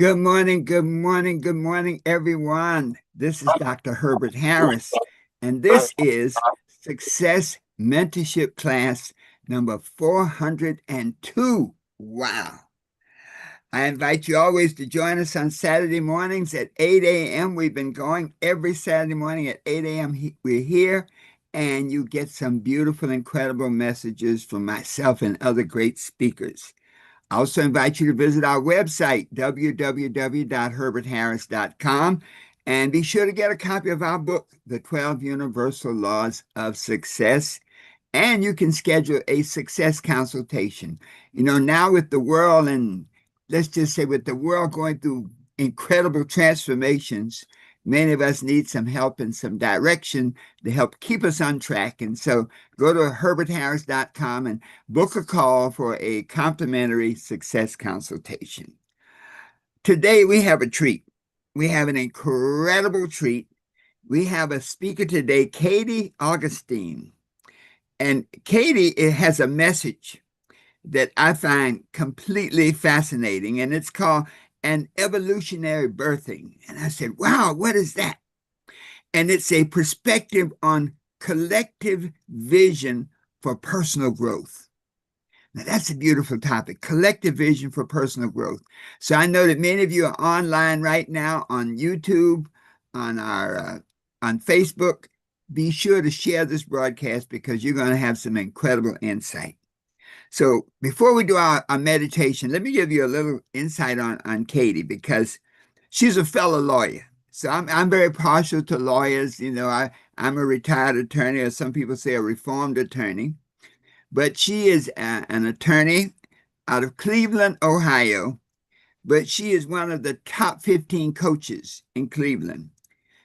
Good morning, good morning, good morning, everyone. This is Dr. Herbert Harris, and this is Success Mentorship Class number 402. Wow. I invite you always to join us on Saturday mornings at 8 a.m. We've been going every Saturday morning at 8 a.m. We're here, and you get some beautiful, incredible messages from myself and other great speakers. I also invite you to visit our website, www.herbertharris.com, and be sure to get a copy of our book, The 12 Universal Laws of Success, and you can schedule a success consultation. You know, now with the world, and let's just say with the world going through incredible transformations, many of us need some help and some direction to help keep us on track. And so go to herbertharris.com and book a call for a complimentary success consultation. Today, we have a treat. We have an incredible treat. We have a speaker today, Katie Augustine. And Katie has a message that I find completely fascinating, and it's called an evolutionary birthing. And I said, wow, what is that? And it's a perspective on collective vision for personal growth. Now, that's a beautiful topic, collective vision for personal growth. So I know that many of you are online right now on YouTube, on Facebook. Be sure to share this broadcast because you're going to have some incredible insight. So before we do our meditation, let me give you a little insight on Katie, because she's a fellow lawyer. So I'm very partial to lawyers. You know, I'm a retired attorney, or some people say a reformed attorney. But she is an attorney out of Cleveland, Ohio. But she is one of the top 15 coaches in Cleveland.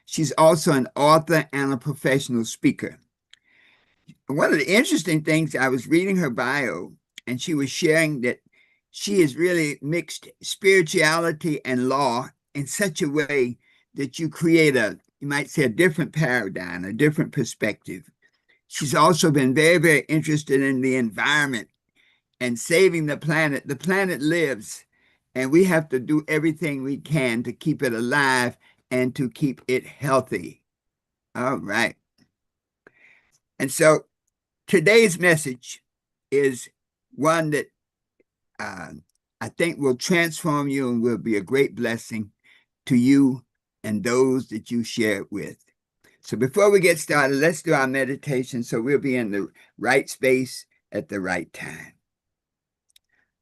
She's also an author and a professional speaker. One of the interesting things, I was reading her bio, and she was sharing that she has really mixed spirituality and law in such a way that you create you might say, a different paradigm, a different perspective. She's also been very, very interested in the environment and saving the planet. The planet lives, and we have to do everything we can to keep it alive and to keep it healthy. All right. And so today's message is one that I think will transform you and will be a great blessing to you and those that you share it with. So before we get started, let's do our meditation so we'll be in the right space at the right time.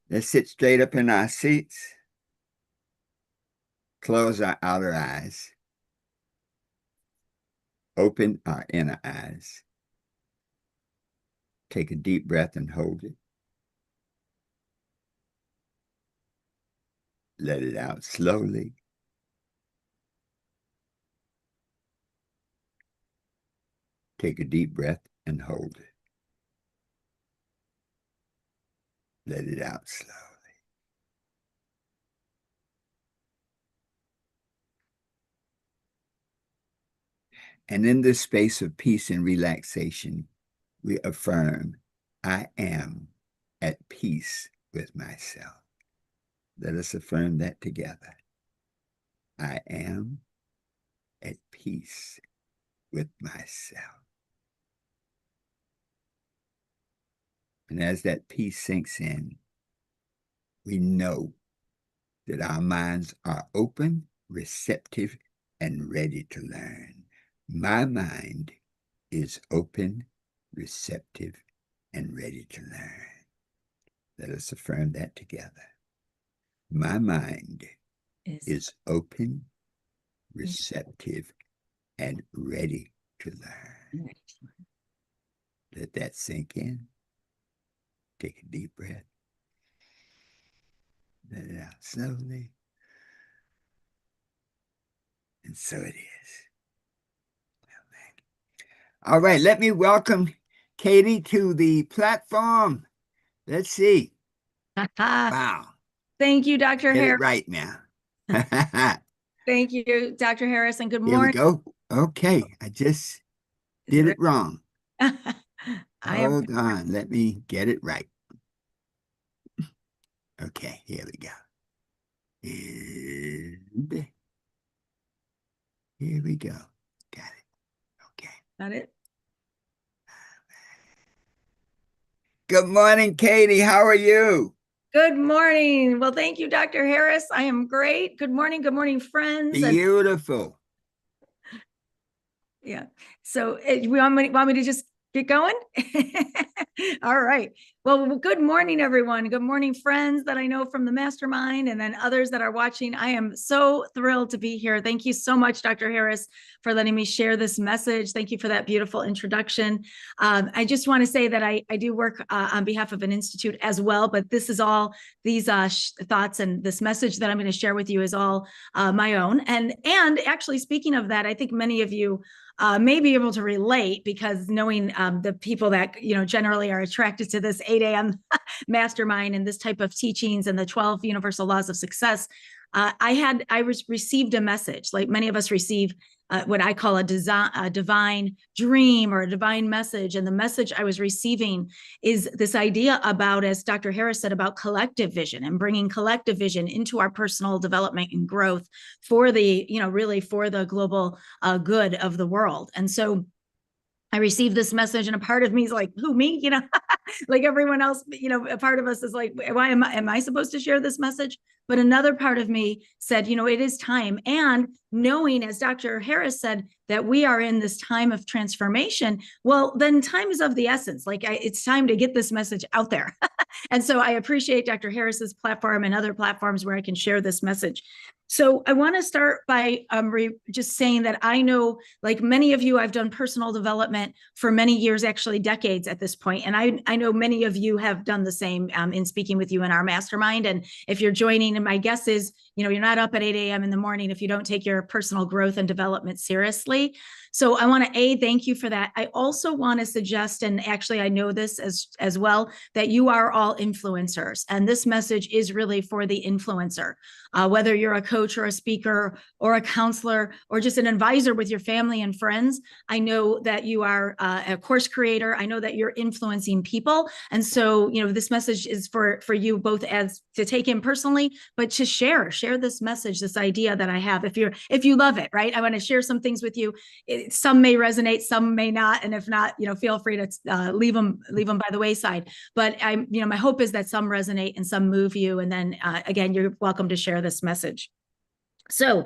Let's sit straight up in our seats. Close our outer eyes. Open our inner eyes. Take a deep breath and hold it. Let it out slowly. Take a deep breath and hold it. Let it out slowly. And in this space of peace and relaxation, we affirm, I am at peace with myself. Let us affirm that together. I am at peace with myself. And as that peace sinks in, we know that our minds are open, receptive, and ready to learn. My mind is open, receptive, and ready to learn. Let us affirm that together. My mind is open, receptive, and ready to learn. Let that sink in. Take a deep breath. Let it out slowly. And so it is. All right, let me welcome Katie to the platform. Let's see. Wow. Thank you, Dr. Harris. Get it right now. Thank you, Dr. Harris, and good morning. Here we go. Okay, I just did it wrong. Hold on, let me get it right. Okay, here we go. And here we go. Got it. Okay. Got it. Good morning, Katie. How are you? Good morning. Well, thank you, Dr. Harris. I am great. Good morning, friends. Beautiful. Yeah. So we want me to just get going? All right. Well, good morning, everyone. Good morning, friends that I know from the mastermind and then others that are watching. I am so thrilled to be here. Thank you so much, Dr. Harris, for letting me share this message. Thank you for that beautiful introduction. I just want to say that I do work on behalf of an institute as well, but this is all these thoughts and this message that I'm going to share with you is all my own. And actually, speaking of that, I think many of you may be able to relate because knowing the people that generally are attracted to this 8 a.m. mastermind and this type of teachings and the 12 universal laws of success, I received a message like many of us receive what I call a divine dream or a divine message. And the message I was receiving is this idea about, as Dr. Harris said, about collective vision and bringing collective vision into our personal development and growth for the, really for the global good of the world. And so I received this message and a part of me is like, who, me? Like everyone else, a part of us is like, why am I supposed to share this message? But another part of me said, it is time. And knowing, as Dr. Harris said, that we are in this time of transformation, well, then time is of the essence. Like it's time to get this message out there. And so I appreciate Dr. Harris's platform and other platforms where I can share this message. So I want to start by just saying that I know, like many of you, I've done personal development for many years, actually decades at this point. And I know many of you have done the same in speaking with you in our mastermind. And if you're joining, and my guess is, you're not up at 8 a.m. in the morning if you don't take your personal growth and development seriously. So I want to, thank you for that. I also want to suggest, and actually I know this as well, that you are all influencers. And this message is really for the influencer, whether you're a coach or a speaker or a counselor or just an advisor with your family and friends. I know that you are a course creator. I know that you're influencing people. And so, this message is for you both as to take in personally, but to share this message, this idea that I have. If you love it, right? I want to share some things with you. Some may resonate, some may not. And if not, feel free to leave them by the wayside. But my hope is that some resonate and some move you. And then again, you're welcome to share this message. So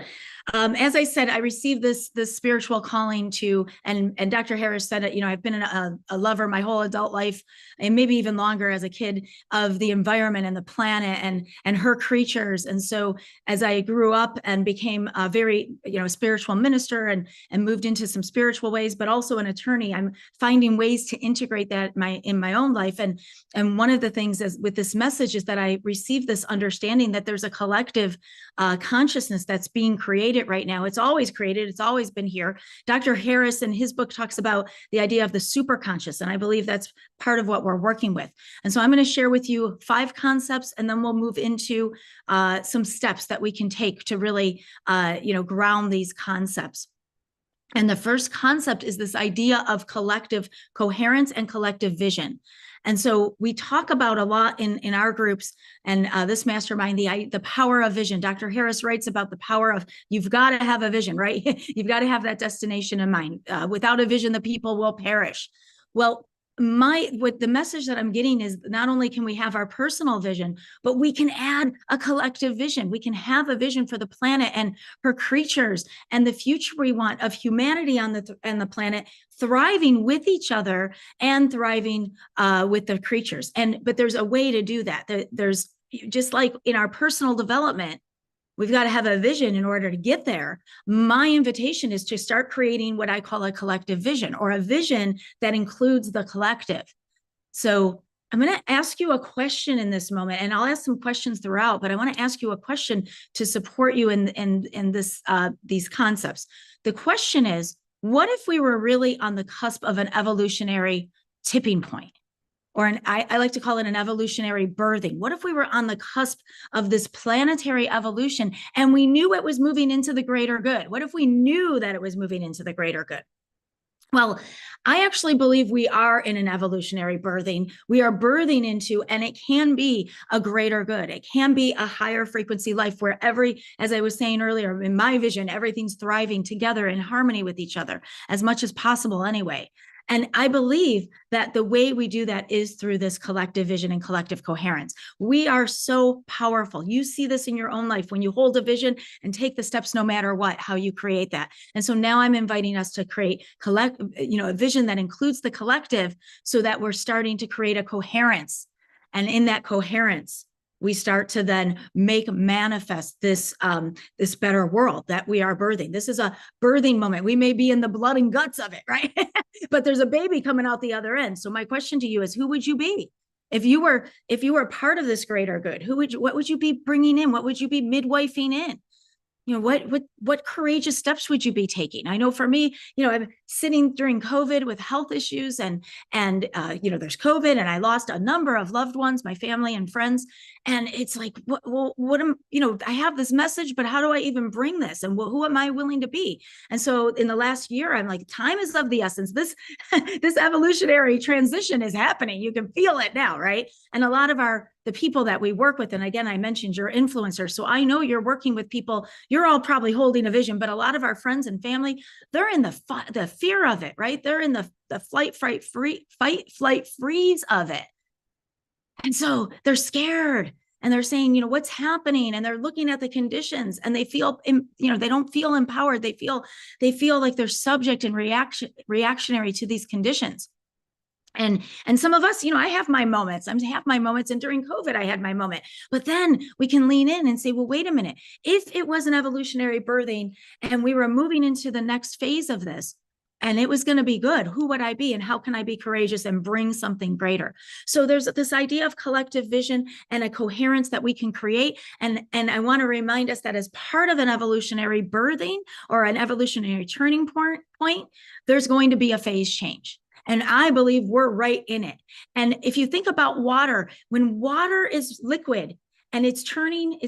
as I said, I received this spiritual calling to, and Dr. Harris said it, I've been a lover my whole adult life, and maybe even longer as a kid, of the environment and the planet and her creatures. And so as I grew up and became a very, spiritual minister and moved into some spiritual ways, but also an attorney, I'm finding ways to integrate that in my own life. And one of the things is with this message is that I received this understanding that there's a collective consciousness that's being created right now. It's always created. It's always been here. Dr. Harris in his book talks about the idea of the superconscious, and I believe that's part of what we're working with. And so I'm going to share with you 5 concepts, and then we'll move into some steps that we can take to really, ground these concepts. And the first concept is this idea of collective coherence and collective vision. And so we talk about a lot in our groups and this mastermind, the power of vision. Dr. Harris writes about the power of, you've got to have a vision, right? You've got to have that destination in mind. Without a vision, the people will perish. Well, what the message that I'm getting is not only can we have our personal vision, but we can add a collective vision. We can have a vision for the planet and her creatures and the future we want of humanity on the planet, thriving with each other and thriving with the creatures. But there's a way to do that. There's just like in our personal development, we've got to have a vision in order to get there. My invitation is to start creating what I call a collective vision, or a vision that includes the collective. So I'm going to ask you a question in this moment, and I'll ask some questions throughout, but I want to ask you a question to support you in these concepts. The question is, what if we were really on the cusp of an evolutionary tipping point? Or I like to call it an evolutionary birthing. What if we were on the cusp of this planetary evolution and we knew it was moving into the greater good? What if we knew that it was moving into the greater good? Well, I actually believe we are in an evolutionary birthing. We are birthing into, and it can be a greater good. It can be a higher frequency life where as I was saying earlier, in my vision, everything's thriving together in harmony with each other as much as possible anyway. And I believe that the way we do that is through this collective vision and collective coherence. We are so powerful. You see this in your own life when you hold a vision and take the steps no matter what, how you create that. And so now I'm inviting us to create a vision that includes the collective so that we're starting to create a coherence. And in that coherence, we start to then make manifest this better world that we are birthing. This is a birthing moment. We may be in the blood and guts of it, right? But there's a baby coming out the other end. So my question to you is, who would you be? If you were part of this greater good, what would you be bringing in? What would you be midwifing in? What courageous steps would you be taking? I know for me, I'm sitting during COVID with health issues and there's COVID and I lost a number of loved ones, my family and friends. And it's like, I have this message, but how do I even bring this? And who am I willing to be? And so in the last year, I'm like, time is of the essence. This evolutionary transition is happening. You can feel it now, right? And a lot of the people that we work with, and again, I mentioned you're influencers. So I know you're working with people, you're all probably holding a vision, but a lot of our friends and family, they're in the fear of it, right? They're in the fight, flight, freeze of it. And so they're scared and they're saying, what's happening? And they're looking at the conditions and they feel, they don't feel empowered. They feel like they're subject and reactionary to these conditions. And some of us, I have my moments. I have my moments. And during COVID, I had my moment. But then we can lean in and say, well, wait a minute. If it was an evolutionary birthing and we were moving into the next phase of this, and it was going to be good, who would I be? And how can I be courageous and bring something greater? So there's this idea of collective vision and a coherence that we can create. And I want to remind us that as part of an evolutionary birthing or an evolutionary turning point, there's going to be a phase change. And I believe we're right in it. And if you think about water, when water is liquid and it's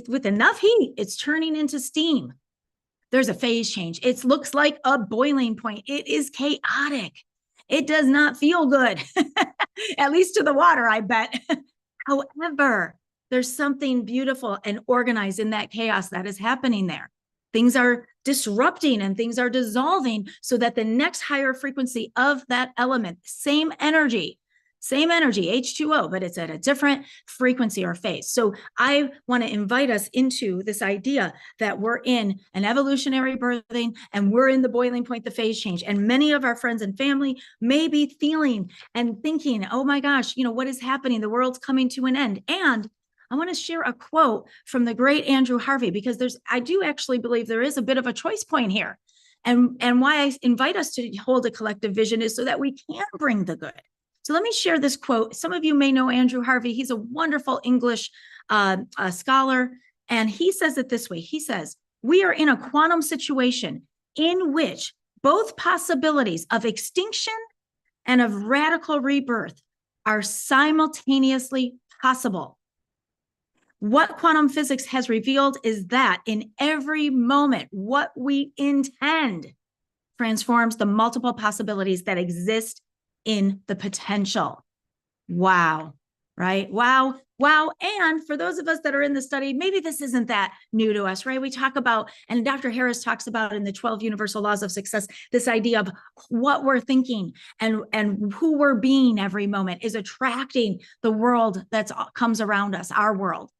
with enough heat, it's turning into steam. There's a phase change. It looks like a boiling point. It is chaotic. It does not feel good, at least to the water, I bet. However, there's something beautiful and organized in that chaos that is happening there. Things are disrupting and things are dissolving so that the next higher frequency of that element, same energy, H2O, but it's at a different frequency or phase. So I want to invite us into this idea that we're in an evolutionary birthing and we're in the boiling point, the phase change. And many of our friends and family may be feeling and thinking, oh my gosh, what is happening? The world's coming to an end. And I want to share a quote from the great Andrew Harvey, because I do actually believe there is a bit of a choice point here. And why I invite us to hold a collective vision is so that we can bring the good. So let me share this quote. Some of you may know Andrew Harvey. He's a wonderful English scholar. And he says it this way. He says, we are in a quantum situation in which both possibilities of extinction and of radical rebirth are simultaneously possible. What quantum physics has revealed is that in every moment, what we intend transforms the multiple possibilities that exist in the potential. Wow, right? Wow. And for those of us that are in the study, maybe this isn't that new to us, right? We talk about, and Dr. Harris talks about in the 12 Universal Laws of Success, this idea of what we're thinking and who we're being every moment is attracting the world that comes around us, our world.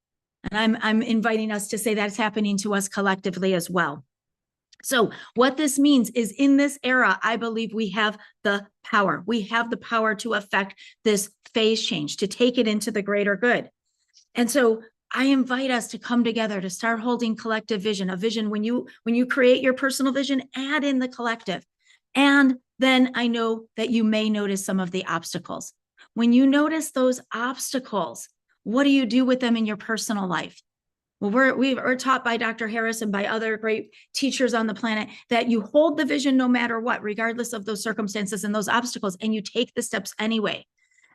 And I'm inviting us to say that's happening to us collectively as well. So what this means is in this era, I believe we have the power. We have the power to affect this phase change, to take it into the greater good. And so I invite us to come together to start holding collective vision, a vision. When you create your personal vision, add in the collective. And then I know that you may notice some of the obstacles. When you notice those obstacles, what do you do with them in your personal life? Well, we're taught by Dr. Harris and by other great teachers on the planet that you hold the vision no matter what, regardless of those circumstances and those obstacles, and you take the steps anyway.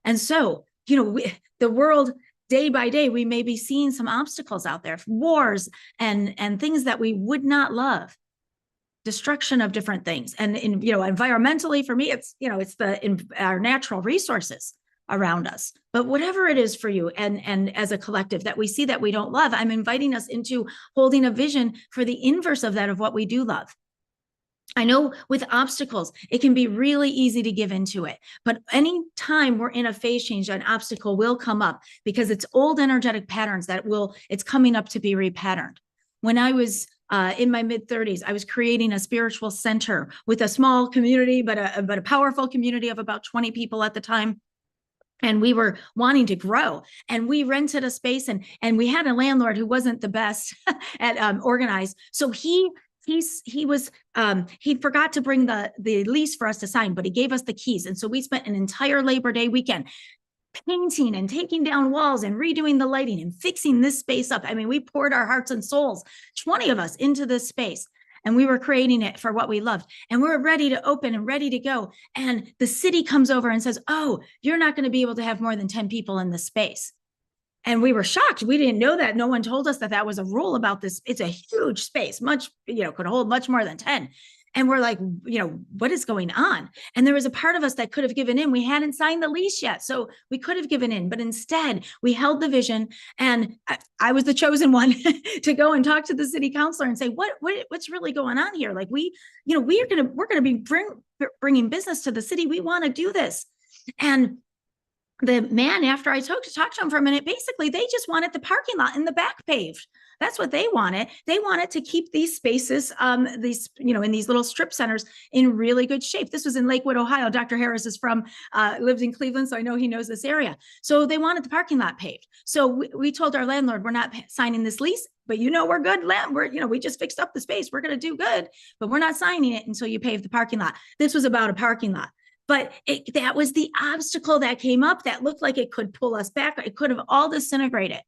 And so, the world, day by day, we may be seeing some obstacles out there, wars and things that we would not love. destruction of different things. And environmentally, for me, it's our natural resources around us. But whatever it is for you, and as a collective that we see that we don't love, I'm inviting us into holding a vision for the inverse of that, of what we do love. I know with obstacles, it can be really easy to give into it, but anytime we're in a phase change, an obstacle will come up because it's old energetic patterns it's coming up to be repatterned. When I was in my mid-30s, I was creating a spiritual center with a small community, but a powerful community of about 20 people at the time. And we were wanting to grow, and we rented a space, and we had a landlord who wasn't the best at organized. So he forgot to bring the lease for us to sign, but he gave us the keys. And so we spent an entire Labor Day weekend painting and taking down walls and redoing the lighting and fixing this space up. I mean, we poured our hearts and souls, 20 of us, into this space. And we were creating it for what we loved. And we're ready to open and ready to go. And the city comes over and says, oh, you're not going to be able to have more than 10 people in this space. And we were shocked. We didn't know that. No one told us that was a rule about this. It's a huge space, could hold much more than 10. And we're like, what is going on? And there was a part of us that could have given in. We hadn't signed the lease yet, so we could have given in. But instead, we held the vision. And I was the chosen one to go and talk to the city councilor and say, what's really going on here? Like we're going to be bringing business to the city. We want to do this. And the man, after I talked to him for a minute, basically they just wanted the parking lot in the back paved. That's what they wanted. They wanted to keep these spaces, in these little strip centers in really good shape. This was in Lakewood, Ohio. Dr. Harris is lives in Cleveland, so I know he knows this area. So they wanted the parking lot paved. So we told our landlord, we're not signing this lease, but we're good. We just fixed up the space. We're going to do good, but we're not signing it until you pave the parking lot. This was about a parking lot. But that was the obstacle that came up that looked like it could pull us back. It could have all disintegrated.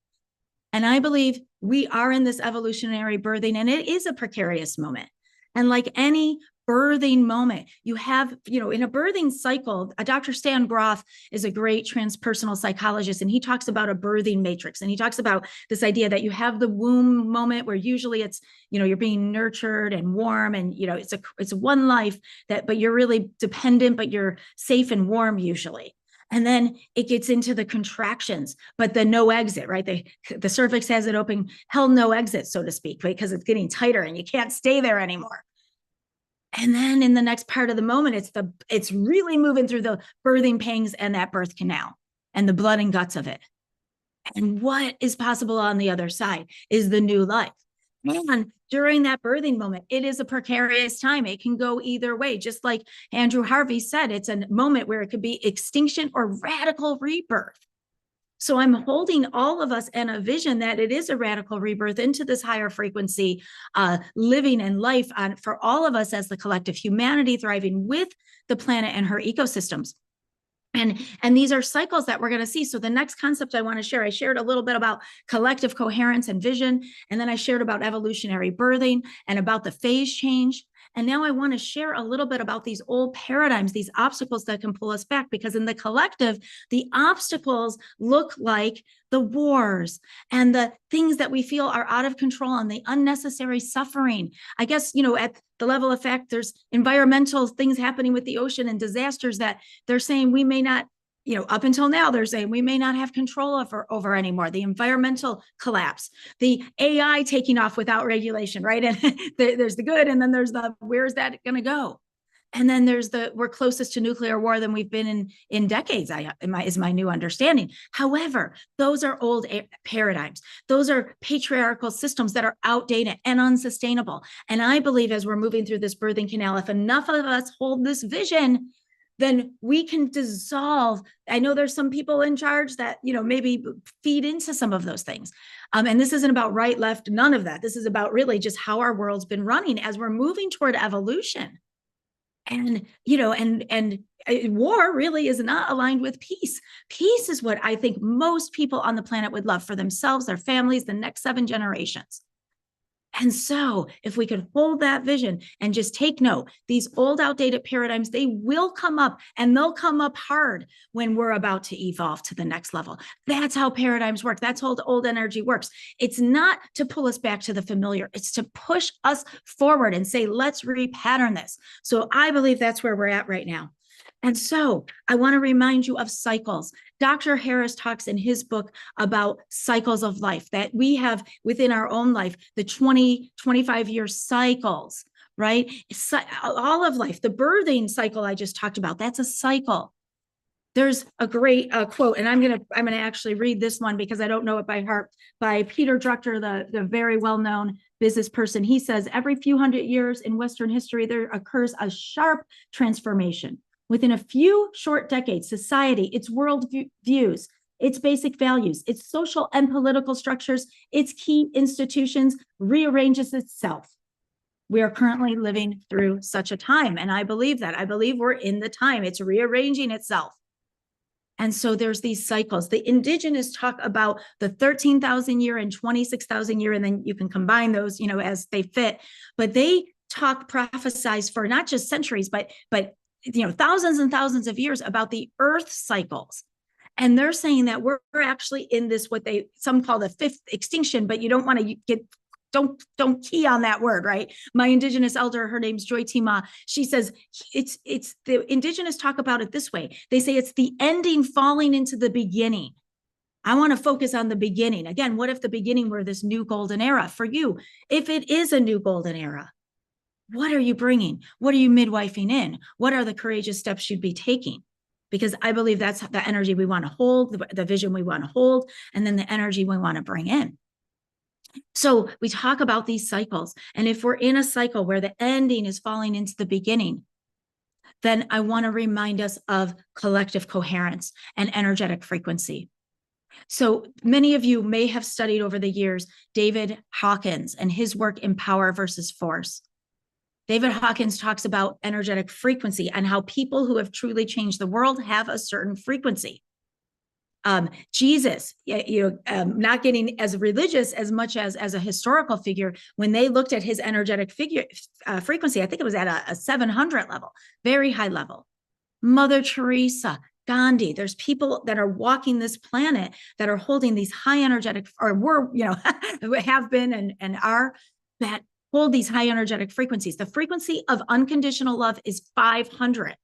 And I believe we are in this evolutionary birthing, and it is a precarious moment. And like any birthing moment, you have, in a birthing cycle, Dr. Stan Grof is a great transpersonal psychologist, and he talks about a birthing matrix. And he talks about this idea that you have the womb moment where usually it's, you're being nurtured and warm, and, it's one life but you're really dependent, but you're safe and warm usually. And then it gets into the contractions, but the no exit, right? The cervix has it open, hell no exit, so to speak, right? Because it's getting tighter and you can't stay there anymore. And then in the next part of the moment, it's really moving through the birthing pangs and that birth canal and the blood and guts of it. And what is possible on the other side is the new life. And during that birthing moment, it is a precarious time. It can go either way. Just like Andrew Harvey said, it's a moment where it could be extinction or radical rebirth. So I'm holding all of us in a vision that it is a radical rebirth into this higher frequency living and life for all of us as the collective humanity, thriving with the planet and her ecosystems. And these are cycles that we're going to see. So the next concept I want to share, I shared a little bit about collective coherence and vision. And then I shared about evolutionary birthing and about the phase change. And now I want to share a little bit about these old paradigms, these obstacles that can pull us back, because in the collective, the obstacles look like the wars and the things that we feel are out of control and the unnecessary suffering. I guess, at the level of fact, there's environmental things happening with the ocean and disasters that they're saying we may not, up until now, they're saying we may not have control over anymore. The environmental collapse, the AI taking off without regulation, right? And there's the good, and then there's the, where's that going to go? And then there's we're closest to nuclear war than we've been in decades, is my new understanding. However, those are old paradigms. Those are patriarchal systems that are outdated and unsustainable. And I believe as we're moving through this birthing canal, if enough of us hold this vision, then we can dissolve. I know there's some people in charge that, maybe feed into some of those things. And this isn't about right, left, none of that. This is about really just how our world's been running as we're moving toward evolution. And, war really is not aligned with peace. Peace is what I think most people on the planet would love for themselves, their families, the next 7 generations. And so if we could hold that vision and just take note, these old outdated paradigms, they will come up, and they'll come up hard when we're about to evolve to the next level. That's how paradigms work. That's how the old energy works. It's not to pull us back to the familiar. It's to push us forward and say, let's repattern this. So I believe that's where we're at right now. And so I want to remind you of cycles. Dr. Harris talks in his book about cycles of life, that we have within our own life, the 20, 25-year cycles, right? All of life, the birthing cycle I just talked about, that's a cycle. There's a great quote, and I'm gonna actually read this one because I don't know it by heart, by Peter Drucker, the very well-known business person. He says, every few hundred years in Western history, there occurs a sharp transformation. Within a few short decades, society, its world views, its basic values, its social and political structures, its key institutions rearranges itself. We are currently living through such a time. And I believe that. I believe we're in the time. It's rearranging itself. And so there's these cycles. The indigenous talk about the 13,000 year and 26,000 year, and then you can combine those, as they fit. But they prophesize for not just centuries, but thousands and thousands of years about the earth cycles. And they're saying that we're actually in this, what some call the fifth extinction, but you don't want to don't key on that word, right? My indigenous elder, her name's Joy Tima. She says it's the indigenous talk about it this way. They say it's the ending falling into the beginning. I want to focus on the beginning. Again, what if the beginning were this new golden era for you? If it is a new golden era, what are you bringing? What are you midwifing in? What are the courageous steps you'd be taking? Because I believe that's the energy we want to hold, the vision we want to hold, and then the energy we want to bring in. So we talk about these cycles. And if we're in a cycle where the ending is falling into the beginning, then I want to remind us of collective coherence and energetic frequency. So many of you may have studied over the years David Hawkins and his work in Power versus Force. David Hawkins talks about energetic frequency and how people who have truly changed the world have a certain frequency. Jesus, not getting as religious as much as a historical figure, when they looked at his energetic frequency, I think it was at a 700 level, very high level. Mother Teresa, Gandhi, there's people that are walking this planet that are holding these high energetic, or were, have been and are, that hold these high energetic frequencies. The frequency of unconditional love is 500.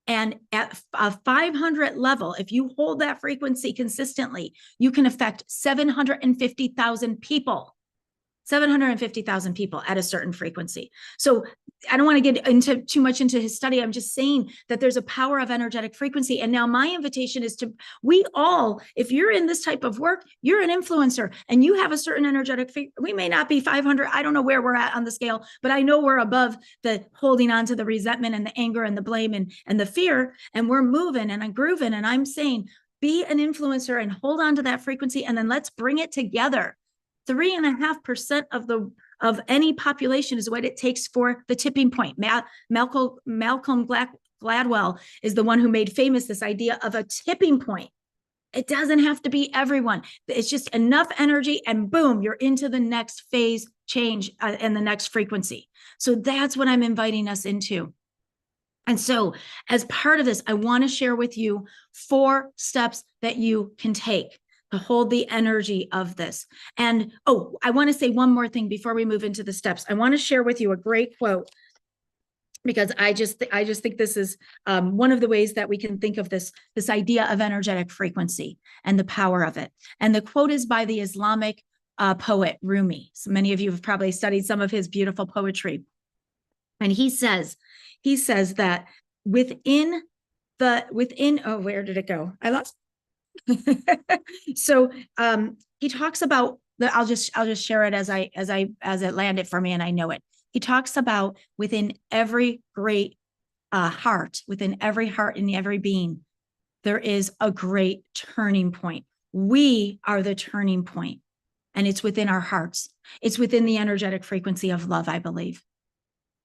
And at a 500 level, if you hold that frequency consistently, you can affect 750,000 people. 750,000 people at a certain frequency. So I don't want to get too much into his study. I'm just saying that there's a power of energetic frequency. And now my invitation is to, we all, if you're in this type of work, you're an influencer and you have a certain energetic, we may not be 500. I don't know where we're at on the scale, but I know we're above the holding on to the resentment and the anger and the blame and the fear. And we're moving and I'm grooving. And I'm saying, be an influencer and hold on to that frequency. And then let's bring it together. 3.5% of any population is what it takes for the tipping point. Malcolm Gladwell is the one who made famous this idea of a tipping point. It doesn't have to be everyone. It's just enough energy and boom, you're into the next phase change and the next frequency. So that's what I'm inviting us into. And so as part of this, I want to share with you 4 steps that you can take to hold the energy of this. And, I want to say one more thing before we move into the steps. I want to share with you a great quote, because I just think this is one of the ways that we can think of this idea of energetic frequency and the power of it. And the quote is by the Islamic poet Rumi. So many of you have probably studied some of his beautiful poetry. And he says that within, where did it go? I lost. So he talks about I'll just share it as it landed for me and I know it. He talks about within every great heart, within every heart and every being, there is a great turning point. We are the turning point, and it's within our hearts. It's within the energetic frequency of love, I believe.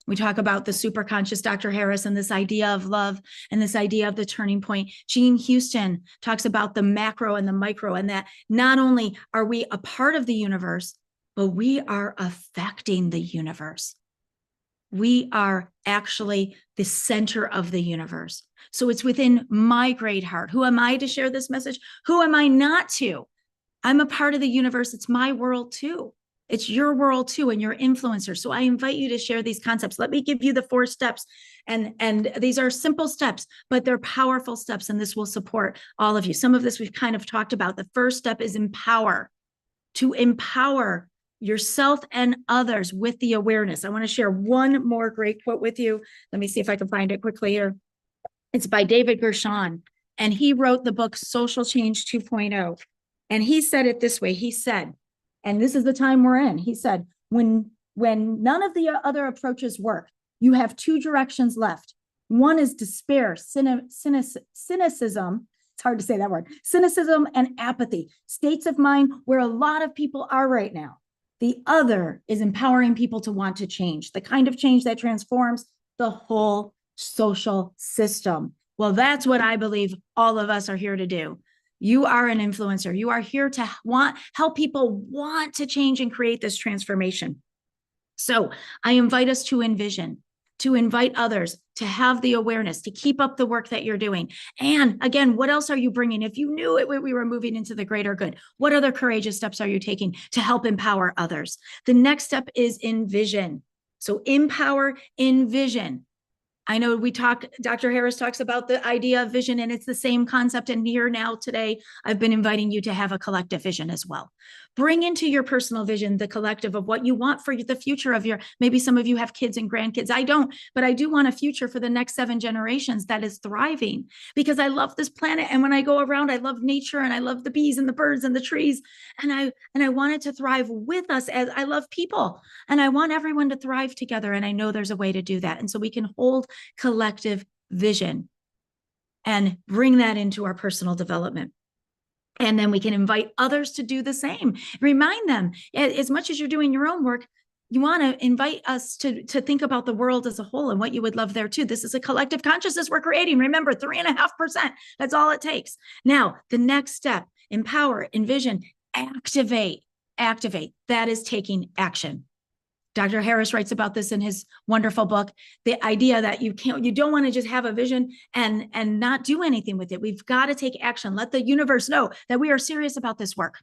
We talk about the superconscious, Dr. Harris, and this idea of love and this idea of the turning point. Jean Houston talks about the macro and the micro, and that not only are we a part of the universe, but we are affecting the universe. We are actually the center of the universe. So it's within my great heart. Who am I to share this message? Who am I not to? I'm a part of the universe. It's my world too. It's your world too, and you're influencer. So I invite you to share these concepts. Let me give you the 4 steps. And these are simple steps, but they're powerful steps, and this will support all of you. Some of this we've kind of talked about. The first step is empower. To empower yourself and others with the awareness. I want to share one more great quote with you. Let me see if I can find it quickly here. It's by David Gershon, and he wrote the book Social Change 2.0. And he said it this way. He said, and this is the time we're in. He said, when none of the other approaches work, you have 2 directions left. One is despair, cynicism. It's hard to say that word. Cynicism and apathy, states of mind where a lot of people are right now. The other is empowering people to want to change, the kind of change that transforms the whole social system. Well, that's what I believe all of us are here to do. You are an influencer. You are here to help people want to change and create this transformation. So I invite us to envision, to invite others, to have the awareness, to keep up the work that you're doing. And again, what else are you bringing? If you knew it, we were moving into the greater good, what other courageous steps are you taking to help empower others? The next step is envision. So empower, envision. I know Dr. Harris talks about the idea of vision, and it's the same concept. And here now today, I've been inviting you to have a collective vision as well. Bring into your personal vision the collective of what you want for the future of maybe some of you have kids and grandkids. I don't, but I do want a future for the next 7 generations that is thriving, because I love this planet. And when I go around, I love nature, and I love the bees and the birds and the trees. And I want it to thrive with us, as I love people, and I want everyone to thrive together. And I know there's a way to do that. And so we can hold collective vision and bring that into our personal development. And then we can invite others to do the same. Remind them, as much as you're doing your own work, you want to invite us to think about the world as a whole and what you would love there too. This is a collective consciousness we're creating. Remember, 3.5%. That's all it takes. Now, the next step, empower, envision, activate. That is taking action. Dr. Harris writes about this in his wonderful book, the idea that you don't want to just have a vision and not do anything with it. We've got to take action. Let the universe know that we are serious about this work,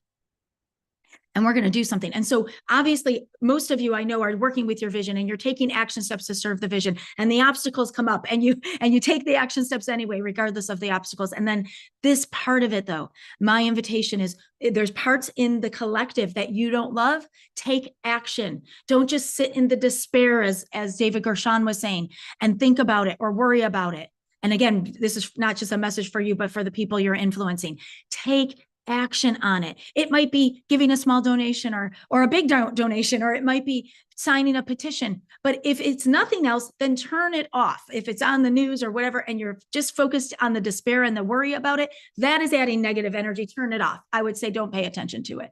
and we're going to do something. And so obviously, most of you I know are working with your vision, and you're taking action steps to serve the vision, and the obstacles come up, and you take the action steps anyway, regardless of the obstacles. And then this part of it, though, my invitation is, there's parts in the collective that you don't love. Take action. Don't just sit in the despair, as David Gershon was saying, and think about it or worry about it. And again, this is not just a message for you, but for the people you're influencing. Take action on it. It might be giving a small donation or a big donation, or it might be signing a petition. But if it's nothing else, then turn it off. If it's on the news or whatever, and you're just focused on the despair and the worry about it, that is adding negative energy. Turn it off. I would say don't pay attention to it.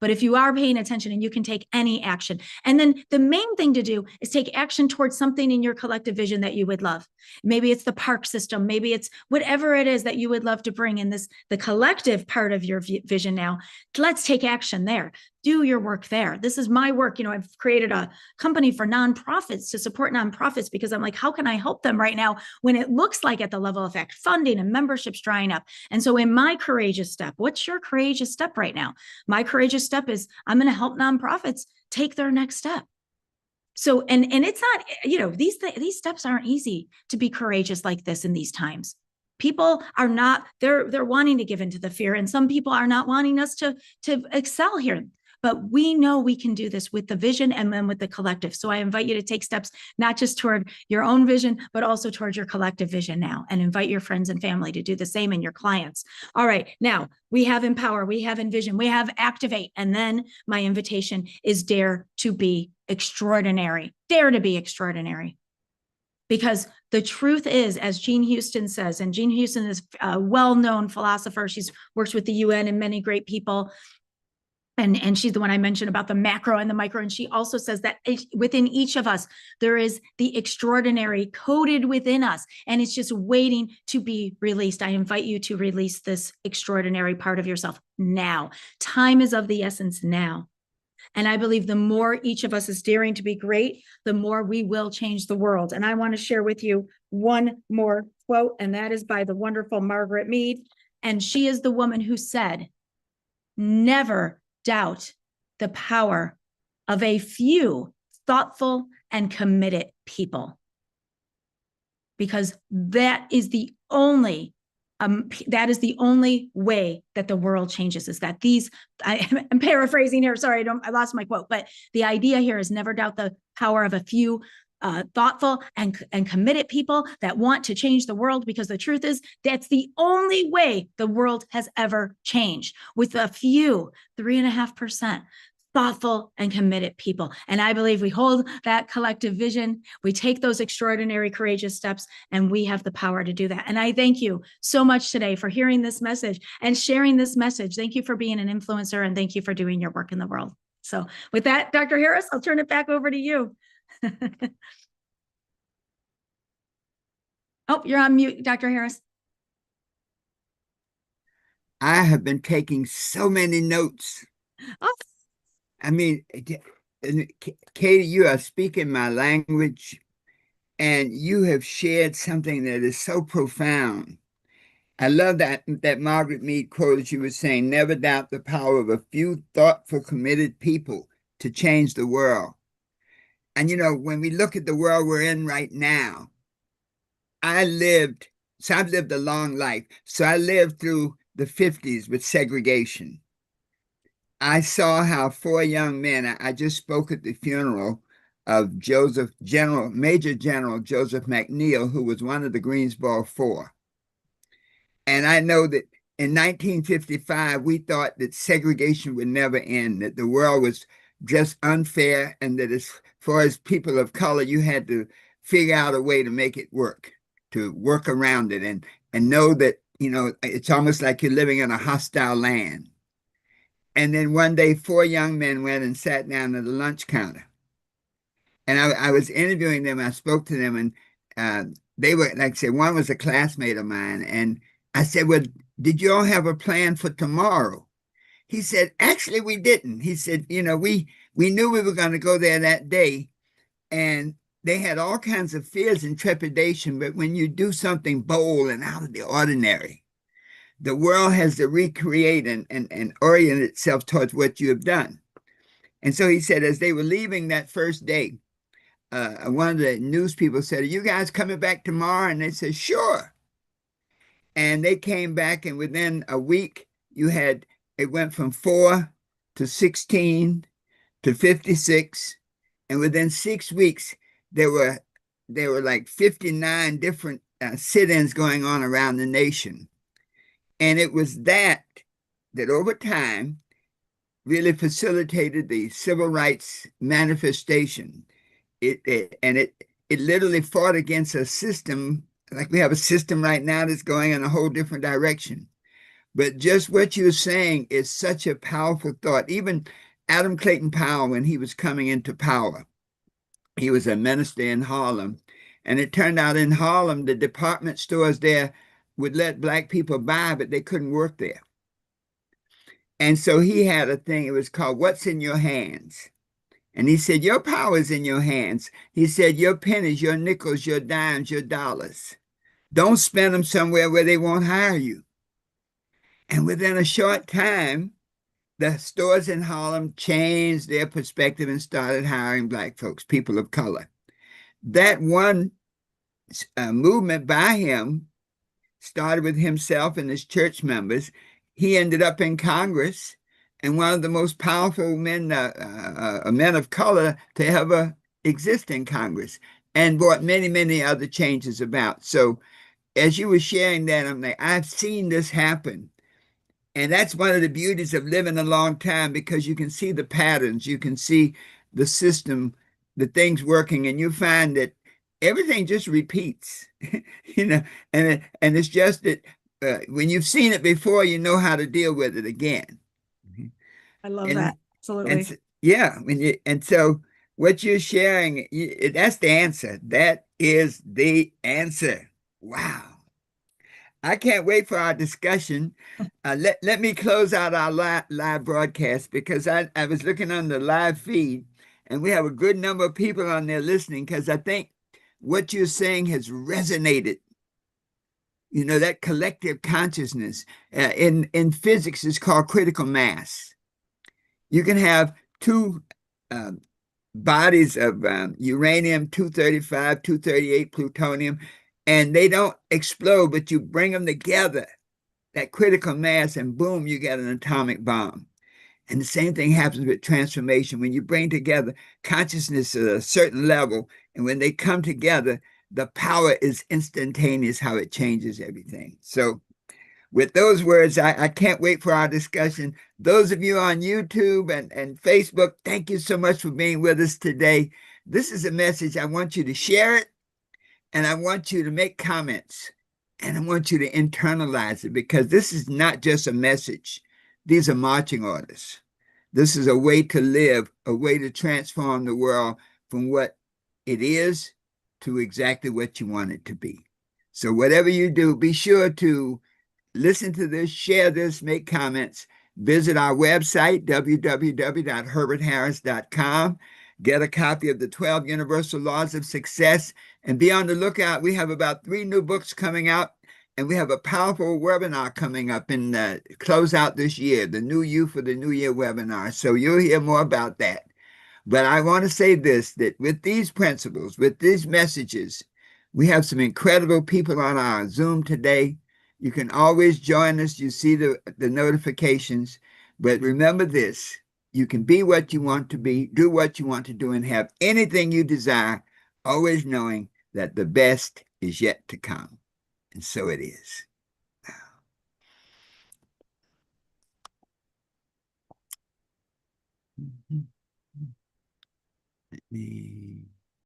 But if you are paying attention, and you can take any action, and then the main thing to do is take action towards something in your collective vision that you would love. Maybe it's the park system. Maybe it's whatever it is that you would love to bring in the collective part of your vision now. Let's take action there. Do your work there. This is my work. I've created a company for nonprofits to support nonprofits, because I'm like, how can I help them right now when it looks like at the level effect, funding and memberships drying up? And so in my courageous step, what's your courageous step right now? My courageous step is I'm going to help nonprofits take their next step. So, and it's not, these steps aren't easy to be courageous like this in these times. People are not, they're wanting to give into the fear, and some people are not wanting us to excel here. But we know we can do this with the vision and then with the collective. So I invite you to take steps, not just toward your own vision, but also towards your collective vision now, and invite your friends and family to do the same, and your clients. All right, now we have empower, we have envision, we have activate. And then my invitation is dare to be extraordinary. Dare to be extraordinary. Because the truth is, as Jean Houston says, and Jean Houston is a well-known philosopher. She's works with the UN and many great people. And she's the one I mentioned about the macro and the micro. And she also says that within each of us, there is the extraordinary coded within us, and it's just waiting to be released. I invite you to release this extraordinary part of yourself now. Time is of the essence now. And I believe the more each of us is daring to be great, the more we will change the world. And I want to share with you one more quote, and that is by the wonderful Margaret Mead. And she is the woman who said, "Never doubt the power of a few thoughtful and committed people." Because that is the only way that the world changes, is that I'm paraphrasing here. Sorry, I lost my quote, but the idea here is never doubt the power of a few thoughtful and committed people that want to change the world, because the truth is that's the only way the world has ever changed, with a few 3.5% thoughtful and committed people. And I believe we hold that collective vision, we take those extraordinary, courageous steps, and we have the power to do that. And I thank you so much today for hearing this message and sharing this message. Thank you for being an influencer, and thank you for doing your work in the world. So with that, Dr. Harris, I'll turn it back over to you. Oh, you're on mute, Dr. Harris. I have been taking so many notes. Oh. I mean, Katie, you are speaking my language, and you have shared something that is so profound. I love that Margaret Mead quote that you were saying, never doubt the power of a few thoughtful, committed people to change the world. And, when we look at the world we're in right now, I've lived a long life. So I lived through the 50s with segregation. I saw how 4 young men, I just spoke at the funeral of Major General Joseph McNeil, who was one of the Greensboro Four. And I know that in 1955, we thought that segregation would never end, that the world was just unfair, and that as far as people of color, you had to figure out a way to make it work, to work around it, and know that, it's almost like you're living in a hostile land. And then one day, 4 young men went and sat down at the lunch counter. And I was interviewing them. I spoke to them, and they were, like I said, one was a classmate of mine. And I said, well, did you all have a plan for tomorrow? He said, actually, we didn't. He said, we knew we were going to go there that day. And they had all kinds of fears and trepidation. But when you do something bold and out of the ordinary, the world has to recreate and orient itself towards what you have done. And so he said, as they were leaving that first day, one of the news people said, are you guys coming back tomorrow? And they said, sure. And they came back, and within a week, it went from 4 to 16 to 56. And within 6 weeks, there were like 59 different sit-ins going on around the nation. And it was that over time really facilitated the civil rights manifestation. It literally fought against a system, like we have a system right now that's going in a whole different direction. But just what you're saying is such a powerful thought. Even Adam Clayton Powell, when he was coming into power, he was a minister in Harlem. And it turned out in Harlem, the department stores there would let Black people buy, but they couldn't work there. And so he had a thing, it was called What's in Your Hands? And he said, your power is in your hands. He said, your pennies, your nickels, your dimes, your dollars. Don't spend them somewhere where they won't hire you. And within a short time, the stores in Harlem changed their perspective and started hiring Black folks, people of color. That one movement by him started with himself and his church members. He ended up in Congress and one of the most powerful men of color to ever exist in Congress, and brought many, many other changes about. So as you were sharing that, I'm like, I've seen this happen. And that's one of the beauties of living a long time, because you can see the patterns, you can see the system, the things working, and you find that everything just repeats, and it's just that when you've seen it before, you know how to deal with it again. I love that. Absolutely. And so what you're sharing, that's the answer. That is the answer. Wow. I can't wait for our discussion. Let me close out our live broadcast because I was looking on the live feed and we have a good number of people on there listening because I think what you're saying has resonated. You know, that collective consciousness in physics is called critical mass. You can have two um, bodies of uranium 235, 238, plutonium, and they don't explode, but you bring them together, that critical mass, and boom, you get an atomic bomb. And the same thing happens with transformation. When you bring together consciousness at a certain level, and when they come together, the power is instantaneous, how it changes everything. So with those words, I can't wait for our discussion. Those of you on YouTube and Facebook, thank you so much for being with us today. This is a message. I want you to share it, and I want you to make comments, and I want you to internalize it because this is not just a message. These are marching orders. This is a way to live, a way to transform the world from what it is to exactly what you want it to be. So whatever you do, be sure to listen to this, share this, make comments. Visit our website, www.herbertharris.com. Get a copy of the 12 Universal Laws of Success and be on the lookout. We have about 3 new books coming out, and we have a powerful webinar coming up in close out this year, the New You for the New Year webinar. So you'll hear more about that. But I want to say this, that with these principles, with these messages, we have some incredible people on our Zoom today. You can always join us. You see the notifications. But remember this, you can be what you want to be, do what you want to do, and have anything you desire, always knowing that the best is yet to come. And so it is. Let me